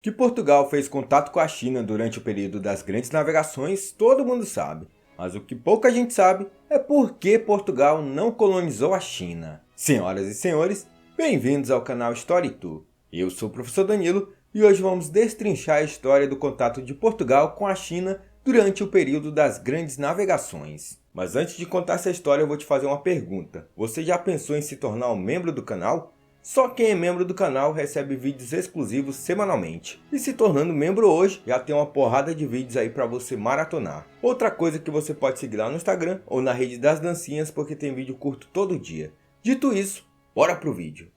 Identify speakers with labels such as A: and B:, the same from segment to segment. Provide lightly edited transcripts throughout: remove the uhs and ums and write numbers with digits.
A: Que Portugal fez contato com a China durante o período das grandes navegações, todo mundo sabe. Mas o que pouca gente sabe é por que Portugal não colonizou a China. Senhoras e senhores, bem-vindos ao canal História e Tu. Eu sou o professor Danilo e hoje vamos destrinchar a história do contato de Portugal com a China durante o período das grandes navegações. Mas antes de contar essa história, eu vou te fazer uma pergunta. Você já pensou em se tornar um membro do canal? Só quem é membro do canal recebe vídeos exclusivos semanalmente. E se tornando membro hoje, já tem uma porrada de vídeos aí para você maratonar. Outra coisa que você pode seguir lá no Instagram ou na rede das dancinhas, porque tem vídeo curto todo dia. Dito isso, bora pro vídeo.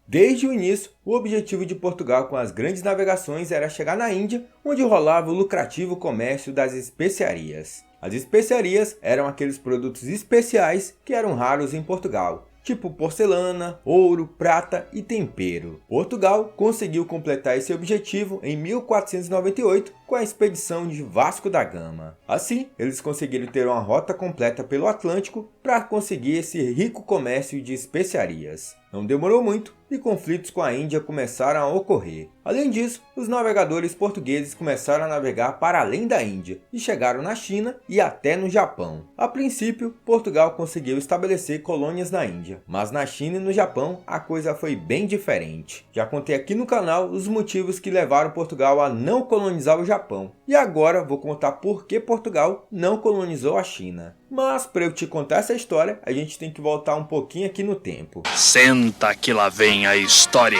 A: Desde o início, o objetivo de Portugal com as grandes navegações era chegar na Índia, onde rolava o lucrativo comércio das especiarias. As especiarias eram aqueles produtos especiais que eram raros em Portugal, tipo porcelana, ouro, prata e tempero. Portugal conseguiu completar esse objetivo em 1498 com a expedição de Vasco da Gama. Assim, eles conseguiram ter uma rota completa pelo Atlântico para conseguir esse rico comércio de especiarias. Não demorou muito e conflitos com a Índia começaram a ocorrer. Além disso, os navegadores portugueses começaram a navegar para além da Índia e chegaram na China e até no Japão. A princípio, Portugal conseguiu estabelecer colônias na Índia, mas na China e no Japão a coisa foi bem diferente. Já contei aqui no canal os motivos que levaram Portugal a não colonizar o Japão. E agora vou contar por que Portugal não colonizou a China. Mas para eu te contar essa história, a gente tem que voltar um pouquinho aqui no tempo.
B: Senta que lá vem a história.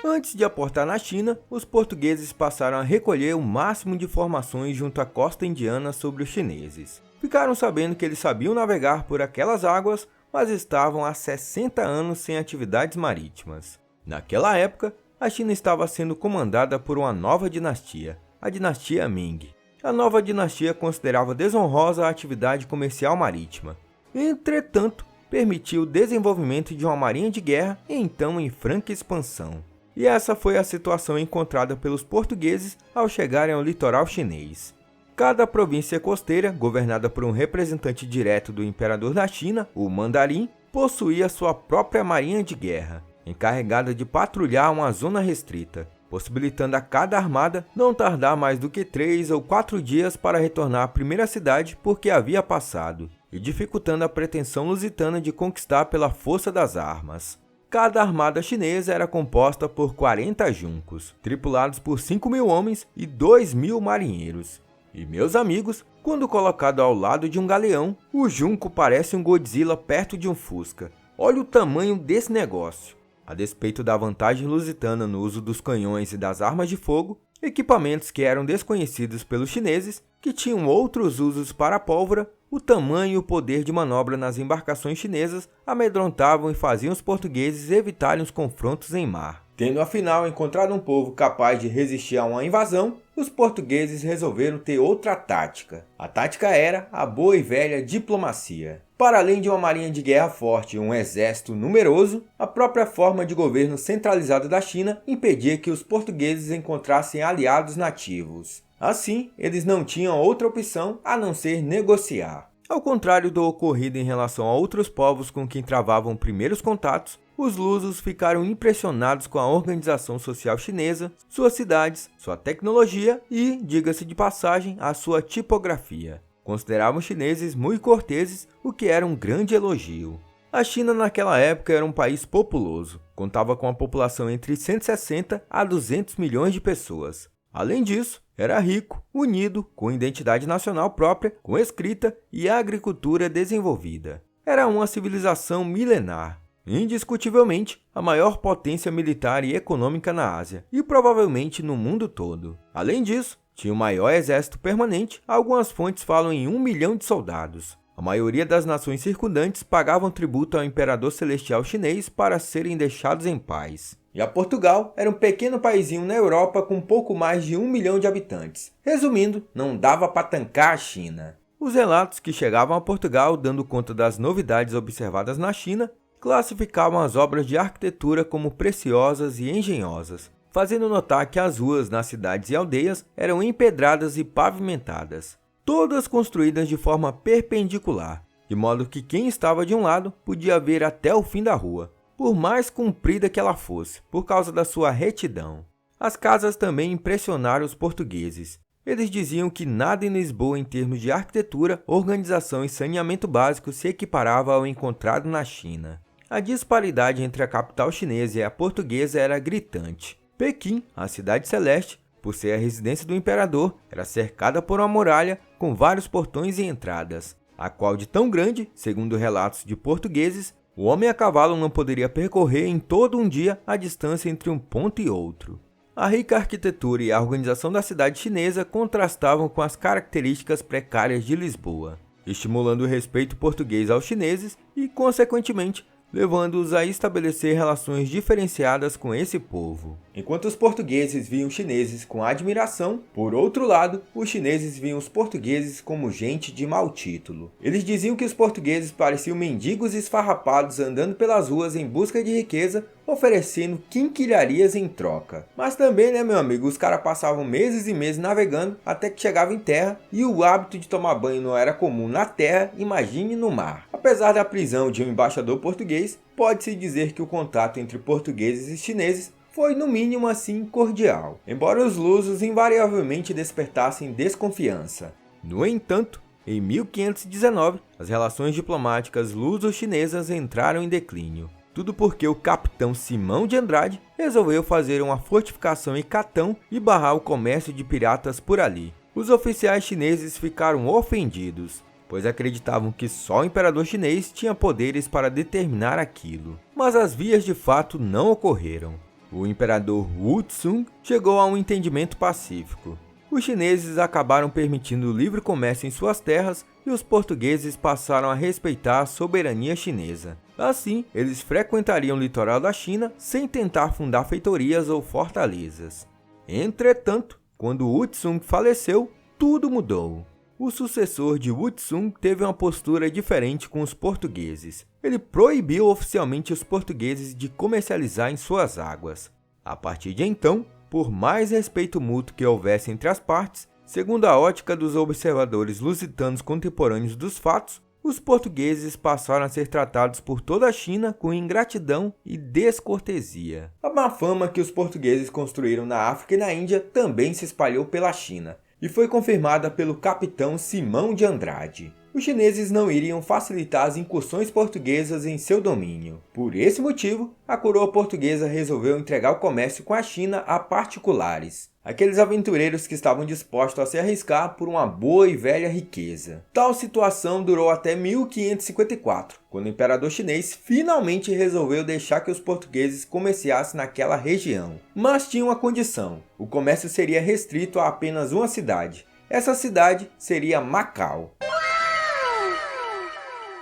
A: Antes de aportar na China, os portugueses passaram a recolher o máximo de informações junto à costa indiana sobre os chineses. Ficaram sabendo que eles sabiam navegar por aquelas águas, mas estavam há 60 anos sem atividades marítimas. Naquela época, a China estava sendo comandada por uma nova dinastia, a dinastia Ming. A nova dinastia considerava desonrosa a atividade comercial marítima. Entretanto, permitiu o desenvolvimento de uma marinha de guerra então em franca expansão. E essa foi a situação encontrada pelos portugueses ao chegarem ao litoral chinês. Cada província costeira, governada por um representante direto do imperador da China, o Mandarim, possuía sua própria marinha de guerra, encarregada de patrulhar uma zona restrita, possibilitando a cada armada não tardar mais do que 3 ou 4 dias para retornar à primeira cidade porque havia passado, e dificultando a pretensão lusitana de conquistar pela força das armas. Cada armada chinesa era composta por 40 juncos, tripulados por 5.000 homens e 2.000 marinheiros. E meus amigos, quando colocado ao lado de um galeão, o junco parece um Godzilla perto de um Fusca. Olha o tamanho desse negócio. A despeito da vantagem lusitana no uso dos canhões e das armas de fogo, equipamentos que eram desconhecidos pelos chineses, que tinham outros usos para a pólvora, o tamanho e o poder de manobra nas embarcações chinesas amedrontavam e faziam os portugueses evitarem os confrontos em mar. Tendo afinal encontrado um povo capaz de resistir a uma invasão, os portugueses resolveram ter outra tática. A tática era a boa e velha diplomacia. Para além de uma marinha de guerra forte e um exército numeroso, a própria forma de governo centralizado da China impedia que os portugueses encontrassem aliados nativos. Assim, eles não tinham outra opção a não ser negociar. Ao contrário do ocorrido em relação a outros povos com quem travavam primeiros contatos, os lusos ficaram impressionados com a organização social chinesa, suas cidades, sua tecnologia e, diga-se de passagem, a sua tipografia. Consideravam os chineses muito corteses, o que era um grande elogio. A China naquela época era um país populoso, contava com uma população entre 160 a 200 milhões de pessoas. Além disso, era rico, unido, com identidade nacional própria, com escrita e agricultura desenvolvida. Era uma civilização milenar, indiscutivelmente a maior potência militar e econômica na Ásia e provavelmente no mundo todo. Além disso, tinha o maior exército permanente, algumas fontes falam em 1 milhão de soldados. A maioria das nações circundantes pagavam tributo ao imperador celestial chinês para serem deixados em paz. E a Portugal era um pequeno paizinho na Europa com pouco mais de 1 milhão de habitantes. Resumindo, não dava para tancar a China. Os relatos que chegavam a Portugal dando conta das novidades observadas na China classificavam as obras de arquitetura como preciosas e engenhosas, fazendo notar que as ruas nas cidades e aldeias eram empedradas e pavimentadas, todas construídas de forma perpendicular, de modo que quem estava de um lado podia ver até o fim da rua, por mais comprida que ela fosse, por causa da sua retidão. As casas também impressionaram os portugueses. Eles diziam que nada em Lisboa em termos de arquitetura, organização e saneamento básico se equiparava ao encontrado na China. A disparidade entre a capital chinesa e a portuguesa era gritante. Pequim, a cidade celeste, por ser a residência do imperador, era cercada por uma muralha com vários portões e entradas, a qual de tão grande, segundo relatos de portugueses, o homem a cavalo não poderia percorrer em todo um dia a distância entre um ponto e outro. A rica arquitetura e a organização da cidade chinesa contrastavam com as características precárias de Lisboa, estimulando o respeito português aos chineses e, consequentemente, levando-os a estabelecer relações diferenciadas com esse povo. Enquanto os portugueses viam os chineses com admiração, por outro lado, os chineses viam os portugueses como gente de mau título. Eles diziam que os portugueses pareciam mendigos esfarrapados andando pelas ruas em busca de riqueza, oferecendo quinquilharias em troca. Mas também, né, meu amigo, os caras passavam meses e meses navegando até que chegavam em terra, e o hábito de tomar banho não era comum na terra, imagine no mar. Apesar da prisão de um embaixador português, pode-se dizer que o contato entre portugueses e chineses foi no mínimo assim cordial, embora os lusos invariavelmente despertassem desconfiança. No entanto, em 1519, as relações diplomáticas luso-chinesas entraram em declínio. Tudo porque o capitão Simão de Andrade resolveu fazer uma fortificação em Catão e barrar o comércio de piratas por ali. Os oficiais chineses ficaram ofendidos, pois acreditavam que só o imperador chinês tinha poderes para determinar aquilo. Mas as vias de fato não ocorreram. O imperador Wu Tsung chegou a um entendimento pacífico. Os chineses acabaram permitindo o livre comércio em suas terras e os portugueses passaram a respeitar a soberania chinesa. Assim, eles frequentariam o litoral da China sem tentar fundar feitorias ou fortalezas. Entretanto, quando Wu Tsung faleceu, tudo mudou. O sucessor de Wu Tsung teve uma postura diferente com os portugueses. Ele proibiu oficialmente os portugueses de comercializar em suas águas. A partir de então, por mais respeito mútuo que houvesse entre as partes, segundo a ótica dos observadores lusitanos contemporâneos dos fatos, os portugueses passaram a ser tratados por toda a China com ingratidão e descortesia. A má fama que os portugueses construíram na África e na Índia também se espalhou pela China, e foi confirmada pelo capitão Simão de Andrade. Os chineses não iriam facilitar as incursões portuguesas em seu domínio. Por esse motivo, a coroa portuguesa resolveu entregar o comércio com a China a particulares, aqueles aventureiros que estavam dispostos a se arriscar por uma boa e velha riqueza. Tal situação durou até 1554, quando o imperador chinês finalmente resolveu deixar que os portugueses comerciassem naquela região. Mas tinha uma condição: o comércio seria restrito a apenas uma cidade. Essa cidade seria Macau.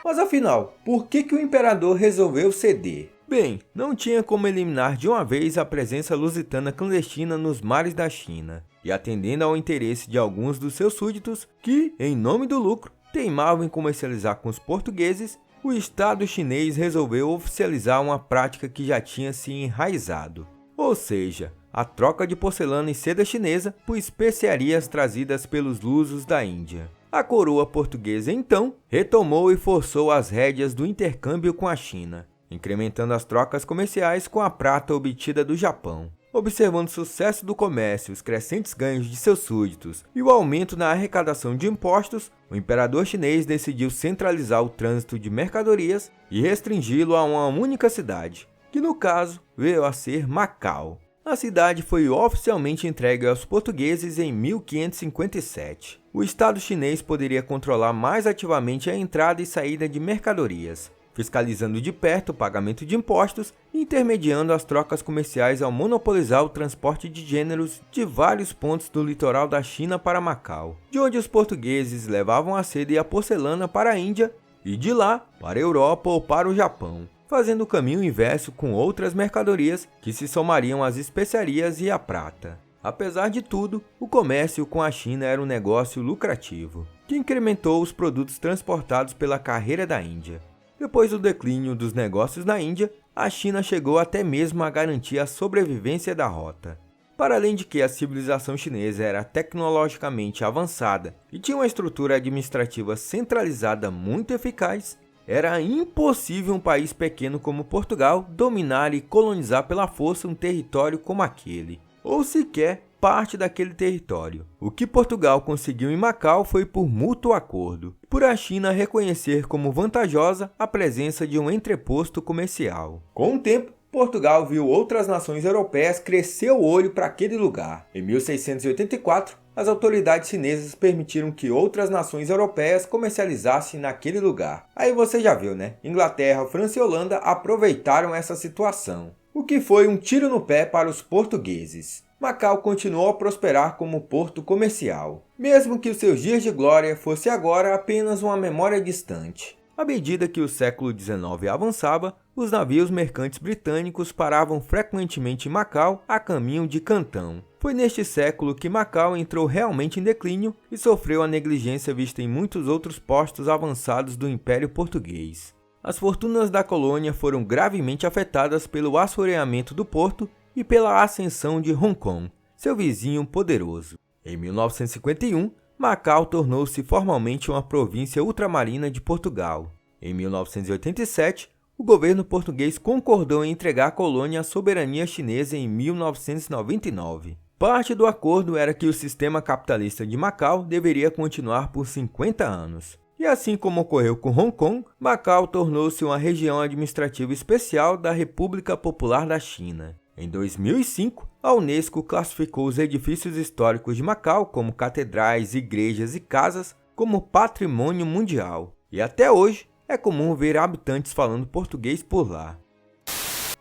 A: Mas afinal, por que o imperador resolveu ceder? Bem, não tinha como eliminar de uma vez a presença lusitana clandestina nos mares da China, e atendendo ao interesse de alguns dos seus súditos que, em nome do lucro, teimavam em comercializar com os portugueses, o Estado chinês resolveu oficializar uma prática que já tinha se enraizado, ou seja, a troca de porcelana e seda chinesa por especiarias trazidas pelos lusos da Índia. A coroa portuguesa, então, retomou e forçou as rédeas do intercâmbio com a China, incrementando as trocas comerciais com a prata obtida do Japão. Observando o sucesso do comércio, os crescentes ganhos de seus súditos e o aumento na arrecadação de impostos, o imperador chinês decidiu centralizar o trânsito de mercadorias e restringi-lo a uma única cidade, que no caso veio a ser Macau. A cidade foi oficialmente entregue aos portugueses em 1557. O Estado chinês poderia controlar mais ativamente a entrada e saída de mercadorias, fiscalizando de perto o pagamento de impostos e intermediando as trocas comerciais ao monopolizar o transporte de gêneros de vários pontos do litoral da China para Macau, de onde os portugueses levavam a seda e a porcelana para a Índia e de lá para a Europa ou para o Japão, fazendo o caminho inverso com outras mercadorias que se somariam às especiarias e à prata. Apesar de tudo, o comércio com a China era um negócio lucrativo, que incrementou os produtos transportados pela carreira da Índia. Depois do declínio dos negócios na Índia, a China chegou até mesmo a garantir a sobrevivência da rota. Para além de que a civilização chinesa era tecnologicamente avançada e tinha uma estrutura administrativa centralizada muito eficaz, era impossível um país pequeno como Portugal dominar e colonizar pela força um território como aquele, ou sequer parte daquele território. O que Portugal conseguiu em Macau foi por mútuo acordo, por a China reconhecer como vantajosa a presença de um entreposto comercial. Com o tempo, Portugal viu outras nações europeias crescer o olho para aquele lugar. Em 1684, as autoridades chinesas permitiram que outras nações europeias comercializassem naquele lugar. Aí você já viu, né? Inglaterra, França e Holanda aproveitaram essa situação, o que foi um tiro no pé para os portugueses. Macau continuou a prosperar como porto comercial, mesmo que os seus dias de glória fosse agora apenas uma memória distante. À medida que o século XIX avançava, os navios mercantes britânicos paravam frequentemente em Macau a caminho de Cantão. Foi neste século que Macau entrou realmente em declínio e sofreu a negligência vista em muitos outros postos avançados do Império Português. As fortunas da colônia foram gravemente afetadas pelo assoreamento do porto e pela ascensão de Hong Kong, seu vizinho poderoso. Em 1951, Macau tornou-se formalmente uma província ultramarina de Portugal. Em 1987, o governo português concordou em entregar a colônia à soberania chinesa em 1999. Parte do acordo era que o sistema capitalista de Macau deveria continuar por 50 anos. E assim como ocorreu com Hong Kong, Macau tornou-se uma região administrativa especial da República Popular da China. Em 2005, a Unesco classificou os edifícios históricos de Macau, como catedrais, igrejas e casas, como patrimônio mundial. E até hoje, é comum ver habitantes falando português por lá.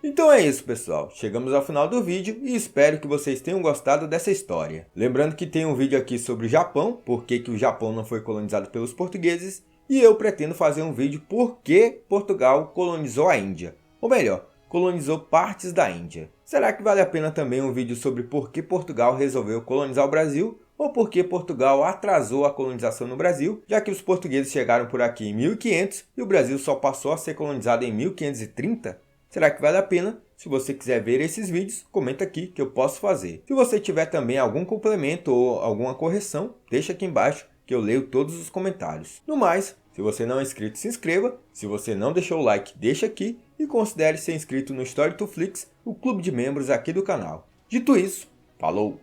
A: Então é isso, pessoal. Chegamos ao final do vídeo e espero que vocês tenham gostado dessa história. Lembrando que tem um vídeo aqui sobre o Japão, por que o Japão não foi colonizado pelos portugueses, e eu pretendo fazer um vídeo por que Portugal colonizou a Índia. Ou melhor, colonizou partes da Índia. Será que vale a pena também um vídeo sobre por que Portugal resolveu colonizar o Brasil? Ou por que Portugal atrasou a colonização no Brasil, já que os portugueses chegaram por aqui em 1500 e o Brasil só passou a ser colonizado em 1530? Será que vale a pena? Se você quiser ver esses vídeos, comenta aqui que eu posso fazer. Se você tiver também algum complemento ou alguma correção, deixa aqui embaixo que eu leio todos os comentários. No mais, se você não é inscrito, se inscreva. Se você não deixou o like, deixa aqui. E considere ser inscrito no Story2Flix, o clube de membros aqui do canal. Dito isso, falou!